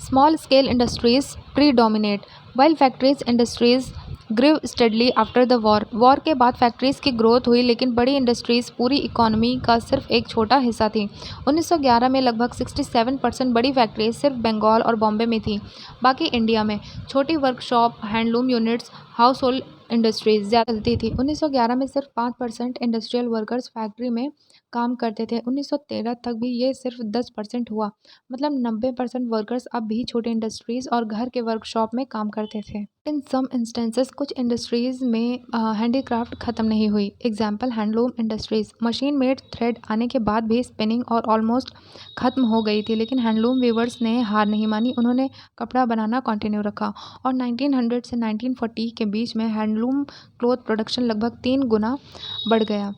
Small scale industries predominate while factories industries grew steadily after the war के बाद फैक्ट्रीज की ग्रोथ हुई, लेकिन बड़ी इंडस्ट्रीज पूरी इकोनॉमी का सिर्फ एक छोटा हिस्सा थी। 1911 में लगभग 67% बड़ी फैक्ट्रीज सिर्फ बंगाल और बॉम्बे में थी। बाकी इंडिया में छोटी workshop, handloom units, house hold industries ज़्यादा चलती थी। 1911 में सिर्फ 5% इंडस्ट्रियल वर्कर्स फैक्ट्री में काम करते थे। 1913 तक भी ये सिर्फ 10% हुआ। मतलब 90% वर्कर्स अब भी छोटे इंडस्ट्रीज़ और घर के वर्कशॉप में काम करते थे। इन सम इंस्टेंसेस कुछ इंडस्ट्रीज़ में हैंडीक्राफ्ट ख़त्म नहीं हुई। Example handloom industries. Machine made thread आने के बाद भी स्पिनिंग और ऑलमोस्ट ख़त्म हो गई थी, लेकिन हैंडलूम वीवर्स ने हार नहीं मानी। उन्होंने कपड़ा बनाना कंटिन्यू रखा और 1900 से 1940 के बीच में हैंडलूम क्लॉथ प्रोडक्शन लगभग 3 गुना बढ़ गया।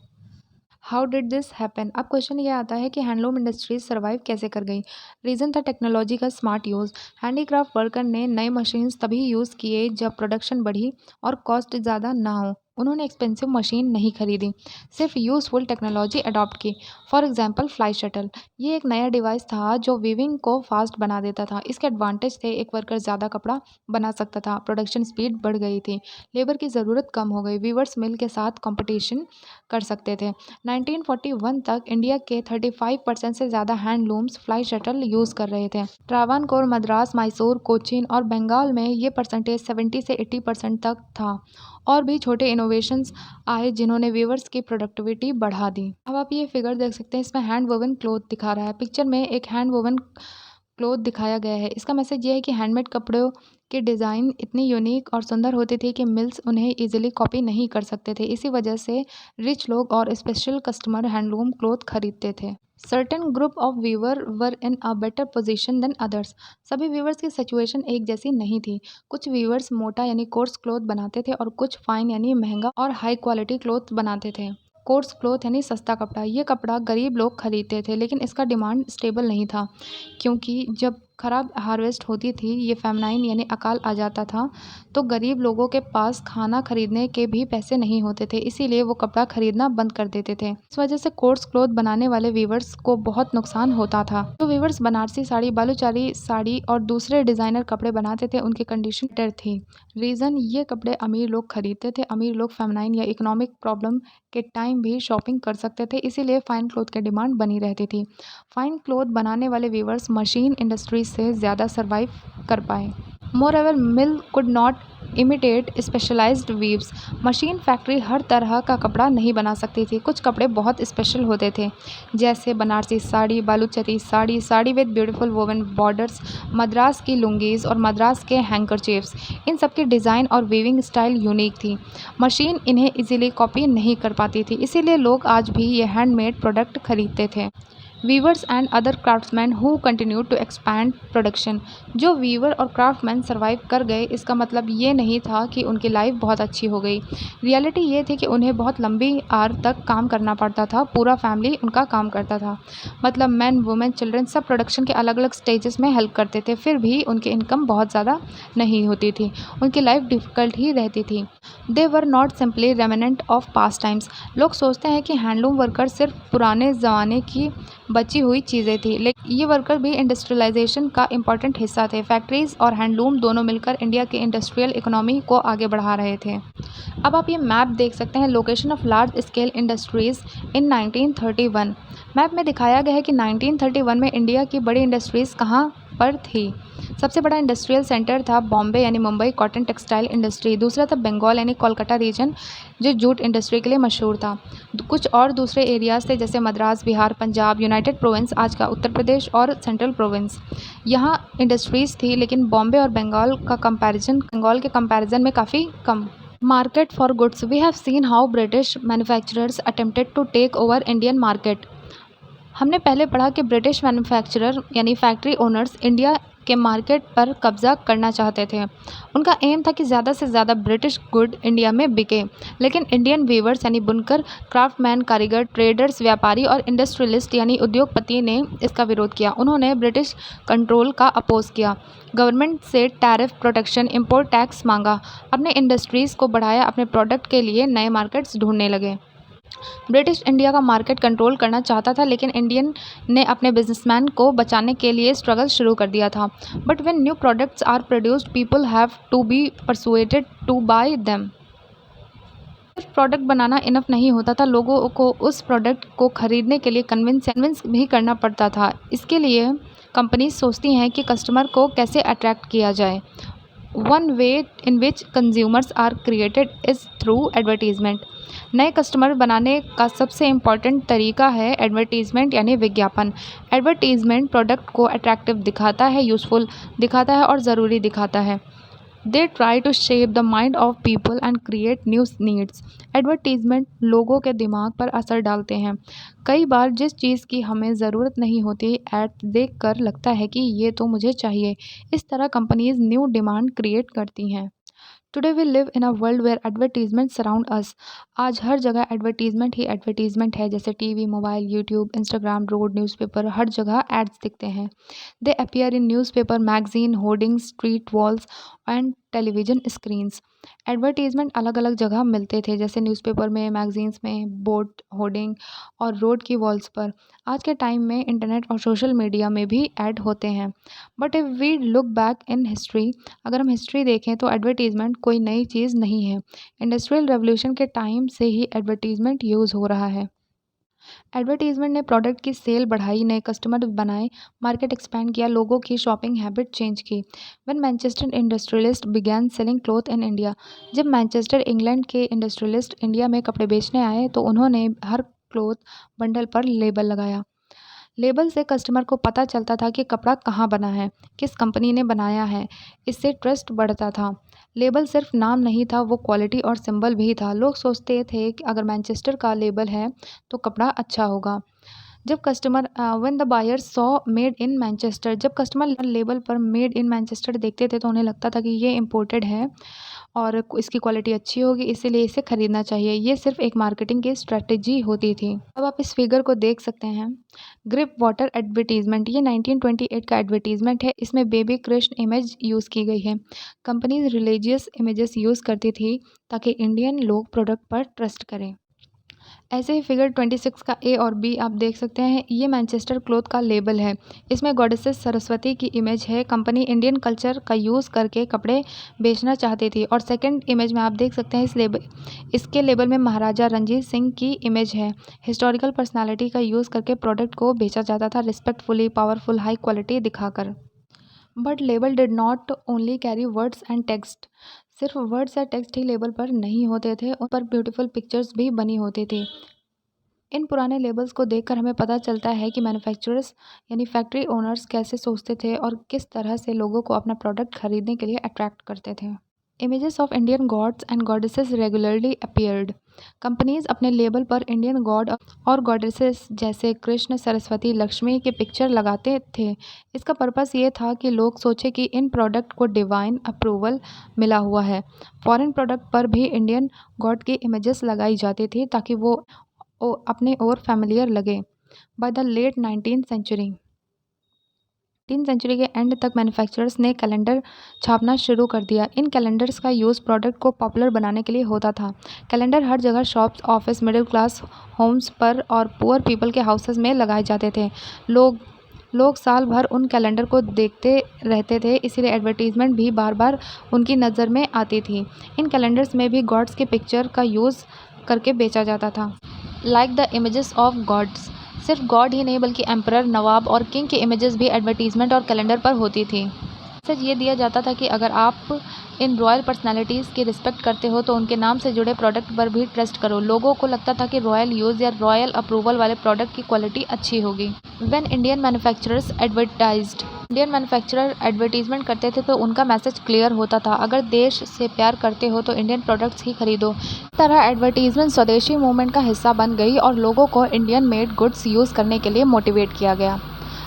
How did this happen? अब क्वेश्चन ये आता है कि हैंडलूम इंडस्ट्रीज सर्वाइव कैसे कर गई। रीज़न था टेक्नोलॉजी का स्मार्ट यूज़। हैंडीक्राफ्ट वर्कर ने नए मशीन्स तभी यूज़ किए जब प्रोडक्शन बढ़ी और कॉस्ट ज़्यादा ना हो। उन्होंने एक्सपेंसिव मशीन नहीं खरीदी, सिर्फ यूज़फुल टेक्नोलॉजी अडॉप्ट की। For example fly shuttle. ये एक नया डिवाइस था जो वीविंग को फास्ट बना देता था। इसके एडवांटेज थे एक वर्कर ज़्यादा कपड़ा बना सकता था, प्रोडक्शन स्पीड बढ़ गई थी, लेबर की ज़रूरत कम हो गई, वीवर्स मिल के साथ कंपटीशन कर सकते थे। 1941 तक इंडिया के 35% से ज़्यादा हैंडलूम्स फ्लाई शटल यूज़ कर रहे थे। ट्रावनकोर, मद्रास, मैसूर, कोचीन और बंगाल में ये परसेंटेज 70 से 80% तक था। और भी छोटे इनोवेशंस आए जिन्होंने वीवर्स की प्रोडक्टिविटी बढ़ा दी। अब आप ये फिगर देख सकते हैं, इसमें हैंड वोवन क्लॉथ दिखा रहा है। पिक्चर में एक हैंड वोवन क्लॉथ दिखाया गया है। इसका मैसेज ये है कि हैंडमेड कपड़ों की डिज़ाइन इतनी यूनिक और सुंदर होती थी कि मिल्स उन्हें ईजिली कॉपी नहीं कर सकते थे। इसी वजह से रिच लोग और स्पेशल कस्टमर हैंडलूम क्लॉथ खरीदते थे। Certain group of weaver were in a better position than others. सभी वीवर्स की सिचुएशन एक जैसी नहीं थी। कुछ वीवर्स मोटा यानी कोर्स क्लॉथ बनाते थे और कुछ फाइन यानी महंगा और हाई क्वालिटी क्लॉथ बनाते थे। कोर्स क्लॉथ यानी सस्ता कपड़ा। ये कपड़ा गरीब लोग खरीदते थे, लेकिन इसका डिमांड स्टेबल नहीं था, क्योंकि जब खराब हार्वेस्ट होती थी, ये फेमनाइन यानी अकाल आ जाता था, तो गरीब लोगों के पास खाना खरीदने के भी पैसे नहीं होते थे, इसीलिए वो कपड़ा खरीदना बंद कर देते थे। इस वजह से कोर्स क्लॉथ बनाने वाले वीवर्स को बहुत नुकसान होता था। तो वीवर्स बनारसी साड़ी, बालूचारी साड़ी और दूसरे डिज़ाइनर कपड़े बनाते थे, उनकी कंडीशन बेटर थी। रीज़न, ये कपड़े अमीर लोग खरीदते थे। अमीर लोग फेमनाइन या इकोनॉमिक प्रॉब्लम के टाइम भी शॉपिंग कर सकते थे, इसीलिए फाइन क्लॉथ की डिमांड बनी रहती थी। फाइन क्लॉथ बनाने वाले वीवर्स मशीन इंडस्ट्री से ज़्यादा सर्वाइव कर पाए। Moreover mill could not imitate specialised weaves. Machine factory हर तरह का कपड़ा नहीं बना सकती थी। कुछ कपड़े बहुत स्पेशल होते थे, जैसे Banarasi sari, Baluchari sari, sari with beautiful woven borders, Madras की लुंगीज़ और मद्रास के हैंकरचीफ्स। इन सब की डिज़ाइन और वीविंग स्टाइल यूनिक थी। मशीन इन्हें इजीली कॉपी नहीं कर पाती थी, इसीलिए लोग आज भी ये हैंडमेड प्रोडक्ट खरीदते थे। Weavers and other craftsmen who continue to expand production. जो वीवर और क्राफ्टमैन सर्वाइव कर गए, इसका मतलब ये नहीं था कि उनकी लाइफ बहुत अच्छी हो गई। रियलिटी ये थी कि उन्हें बहुत लंबी आवर तक काम करना पड़ता था। पूरा फैमिली उनका काम करता था, मतलब मैन, वुमेन, चिल्ड्रन सब प्रोडक्शन के अलग अलग स्टेजेस में हेल्प करते थे। फिर भी उनकी इनकम बहुत ज़्यादा नहीं होती थी, उनकी लाइफ डिफ़िकल्ट ही रहती थी। They were not simply remnant of past times. लोग सोचते हैं कि हैंडलूम वर्कर सिर्फ पुराने ज़माने की बची हुई चीज़ें थी, लेकिन ये वर्कर भी इंडस्ट्रियलाइजेशन का इम्पॉर्टेंट हिस्सा थे। फैक्ट्रीज और हैंडलूम दोनों मिलकर इंडिया की इंडस्ट्रियल इकोनॉमी को आगे बढ़ा रहे थे। अब आप ये मैप देख सकते हैं, location of large scale industries in 1931। Map में दिखाया गया है कि 1931 में इंडिया की बड़ी इंडस्ट्रीज़ कहाँ पर थी। सबसे बड़ा इंडस्ट्रियल सेंटर था बॉम्बे यानी मुंबई, कॉटन टेक्सटाइल इंडस्ट्री। दूसरा था बंगाल यानी कोलकाता रीजन, जो जूट इंडस्ट्री के लिए मशहूर था। कुछ और दूसरे एरियाज़ थे, जैसे मद्रास, बिहार, पंजाब, यूनाइटेड प्रोविंस आज का उत्तर प्रदेश और सेंट्रल प्रोविंस। यहाँ इंडस्ट्रीज़ थी, लेकिन बॉम्बे और बंगाल के कंपैरिजन में काफ़ी कम। Market for goods. We have seen how British manufacturers attempted to take over Indian market. हमने पहले पढ़ा कि ब्रिटिश मैन्युफैक्चरर यानी फैक्ट्री ओनर्स इंडिया के मार्केट पर कब्जा करना चाहते थे। उनका एम था कि ज़्यादा से ज़्यादा ब्रिटिश गुड इंडिया में बिके, लेकिन इंडियन वीवर्स यानी बुनकर, क्राफ्टमैन, कारीगर, ट्रेडर्स, व्यापारी और इंडस्ट्रियलिस्ट यानी उद्योगपति ने इसका विरोध किया। उन्होंने ब्रिटिश कंट्रोल का अपोज किया, गवर्नमेंट से टैरिफ प्रोटेक्शन, इम्पोर्ट टैक्स मांगा, अपने इंडस्ट्रीज़ को बढ़ाया, अपने प्रोडक्ट के लिए नए मार्केट्स ढूंढने लगे। ब्रिटिश इंडिया का मार्केट कंट्रोल करना चाहता था, लेकिन इंडियन ने अपने बिजनेसमैन को बचाने के लिए स्ट्रगल शुरू कर दिया था। But when new products are produced, people have to be persuaded to bye them. सिर्फ प्रोडक्ट बनाना इनफ नहीं होता था, लोगों को उस प्रोडक्ट को खरीदने के लिए कन्विंस भी करना पड़ता था। इसके लिए कंपनीज सोचती हैं कि कस्टमर को कैसे अट्रैक्ट किया जाए। One way in which consumers are created is through advertisement. नए कस्टमर बनाने का सबसे इम्पॉर्टेंट तरीका है एडवर्टीजमेंट यानी विज्ञापन। एडवर्टीजमेंट प्रोडक्ट को अट्रैक्टिव दिखाता है, यूज़फुल दिखाता है और ज़रूरी दिखाता है। They try to shape the mind of people and create new needs. Advertisement लोगों के दिमाग पर असर डालते हैं। कई बार जिस चीज़ की हमें ज़रूरत नहीं होती, ऐड देख कर लगता है कि ये तो मुझे चाहिए। इस तरह कंपनीज न्यू डिमांड क्रिएट करती हैं। Today we live in a world where advertisement surround us. आज हर जगह एडवर्टीजमेंट ही एडवर्टीजमेंट है, जैसे TV, mobile, YouTube, Instagram, road, newspaper, हर जगह एड्स दिखते हैं। They appear in newspaper, magazine, hoardings, street walls and television screens. Advertisement अलग अलग जगह मिलते थे, जैसे न्यूज़पेपर में, मैगजीन्स में, बोर्ड, होर्डिंग और रोड की वॉल्स पर। आज के टाइम में इंटरनेट और सोशल मीडिया में भी ऐड होते हैं। But if we look back in history, अगर हम हिस्ट्री देखें तो एडवर्टीजमेंट कोई नई चीज़ नहीं है। इंडस्ट्रियल रेवोल्यूशन के टाइम से ही एडवर्टीजमेंट यूज़ हो रहा है। एडवर्टीजमेंट ने प्रोडक्ट की सेल बढ़ाई, नए कस्टमर बनाए, मार्केट एक्सपैंड किया, लोगों की शॉपिंग हैबिट चेंज की। When Manchester industrialist began selling cloth in India. जब मैनचेस्टर इंग्लैंड के इंडस्ट्रियलिस्ट इंडिया में कपड़े बेचने आए तो उन्होंने हर क्लॉथ बंडल पर लेबल लगाया। लेबल से कस्टमर को पता चलता था कि कपड़ा कहाँ बना है, किस कंपनी ने बनाया है। इससे ट्रस्ट बढ़ता था। लेबल सिर्फ नाम नहीं था, वो क्वालिटी और सिंबल भी था। लोग सोचते थे कि अगर मैनचेस्टर का लेबल है तो कपड़ा अच्छा होगा। जब customer when the buyer saw made in Manchester, जब कस्टमर लेबल पर मेड इन मैनचेस्टर देखते थे तो उन्हें लगता था कि ये इम्पोर्टेड है और इसकी क्वालिटी अच्छी होगी, इसीलिए इसे ख़रीदना चाहिए। ये सिर्फ एक मार्केटिंग की स्ट्रेटजी होती थी। अब आप इस फिगर को देख सकते हैं। ग्रिप वाटर एडवर्टीजमेंट, ये 1928 का एडवर्टीजमेंट है। इसमें बेबी कृष्ण इमेज यूज़ की गई है। कंपनीज रिलीजियस इमेजेस यूज़ करती थी ताकि इंडियन लोग प्रोडक्ट पर ट्रस्ट करें। ऐसे ही फिगर 26 का ए और बी आप देख सकते हैं। ये मैनचेस्टर क्लॉथ का लेबल है। इसमें गॉडेसेस सरस्वती की इमेज है। कंपनी इंडियन कल्चर का यूज़ करके कपड़े बेचना चाहती थी। और सेकंड इमेज में आप देख सकते हैं इसके लेबल में महाराजा रंजीत सिंह की इमेज है। हिस्टोरिकल पर्सनालिटी का यूज़ करके प्रोडक्ट को बेचा जाता था, रिस्पेक्टफुली, पावरफुल, हाई क्वालिटी दिखाकर। But label did not only carry words and text. सिर्फ वर्ड्स या टेक्स्ट ही लेबल पर नहीं होते थे, उन पर ब्यूटीफुल पिक्चर्स भी बनी होती थी। इन पुराने लेबल्स को देखकर हमें पता चलता है कि मैन्युफैक्चरर्स यानी फैक्ट्री ओनर्स कैसे सोचते थे और किस तरह से लोगों को अपना प्रोडक्ट खरीदने के लिए अट्रैक्ट करते थे। Images of Indian gods and goddesses regularly appeared. Companies अपने लेबल पर इंडियन गॉड और गॉडेसेस जैसे कृष्ण, सरस्वती, लक्ष्मी के पिक्चर लगाते थे। इसका पर्पस ये था कि लोग सोचे कि इन प्रोडक्ट को डिवाइन अप्रूवल मिला हुआ है। फॉरेन प्रोडक्ट पर भी इंडियन गॉड की इमेजेस लगाई जाती थी ताकि वो अपने और फैमिलियर लगे। By the late 19th century के एंड तक मैन्युफैक्चरर्स ने कैलेंडर छापना शुरू कर दिया। इन कैलेंडर्स का यूज़ प्रोडक्ट को पॉपुलर बनाने के लिए होता था। कैलेंडर हर जगह, shops, office, middle class homes पर और पुअर पीपल के हाउसेस में लगाए जाते थे। लोग साल भर उन कैलेंडर को देखते रहते थे, इसीलिए एडवर्टीजमेंट भी बार बार उनकी नज़र में आती थी। इन कैलेंडर्स में भी गॉड्स के पिक्चर का यूज़ करके बेचा जाता था। Like the images of gods, सिर्फ गॉड ही नहीं बल्कि एम्परर, नवाब और किंग की इमेजेस भी एडवर्टीजमेंट और कैलेंडर पर होती थी। मैसेज ये दिया जाता था कि अगर आप इन रॉयल पर्सनालिटीज़ की रिस्पेक्ट करते हो तो उनके नाम से जुड़े प्रोडक्ट पर भी ट्रस्ट करो। लोगों को लगता था कि रॉयल यूज़ या रॉयल अप्रूवल वाले प्रोडक्ट की क्वालिटी अच्छी होगी। When Indian manufacturers advertised Indian manufacturer advertisement करते थे तो उनका मैसेज क्लियर होता था, अगर देश से प्यार करते हो तो इंडियन प्रोडक्ट्स ही खरीदो। इस तरह एडवर्टीजमेंट स्वदेशी मूवमेंट का हिस्सा बन गई और लोगों को इंडियन मेड गुड्स यूज़ करने के लिए मोटिवेट किया गया।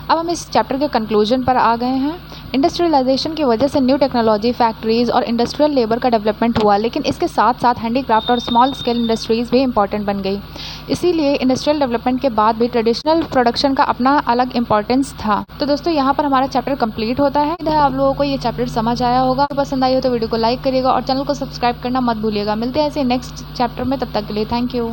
अब हम इस चैप्टर के कंक्लूजन पर आ गए हैं। इंडस्ट्रियलाइजेशन की वजह से न्यू टेक्नोलॉजी, फैक्ट्रीज़ और इंडस्ट्रियल लेबर का डेवलपमेंट हुआ, लेकिन इसके साथ साथ हैंडीक्राफ्ट और स्मॉल स्केल इंडस्ट्रीज़ भी इंपॉर्टेंट बन गई। इसीलिए इंडस्ट्रियल डेवलपमेंट के बाद भी ट्रेडिशनल प्रोडक्शन का अपना अलग इंपॉर्टेंस था। तो दोस्तों यहाँ पर हमारा चैप्टर कंप्लीट होता है। आप लोगों को ये चैप्टर समझ आया होगा। पसंद आई हो तो वीडियो को लाइक करिएगा और चैनल को सब्सक्राइब करना मत भूलिएगा। मिलते हैं ऐसे नेक्स्ट चैप्टर में, तब तक के लिए थैंक यू।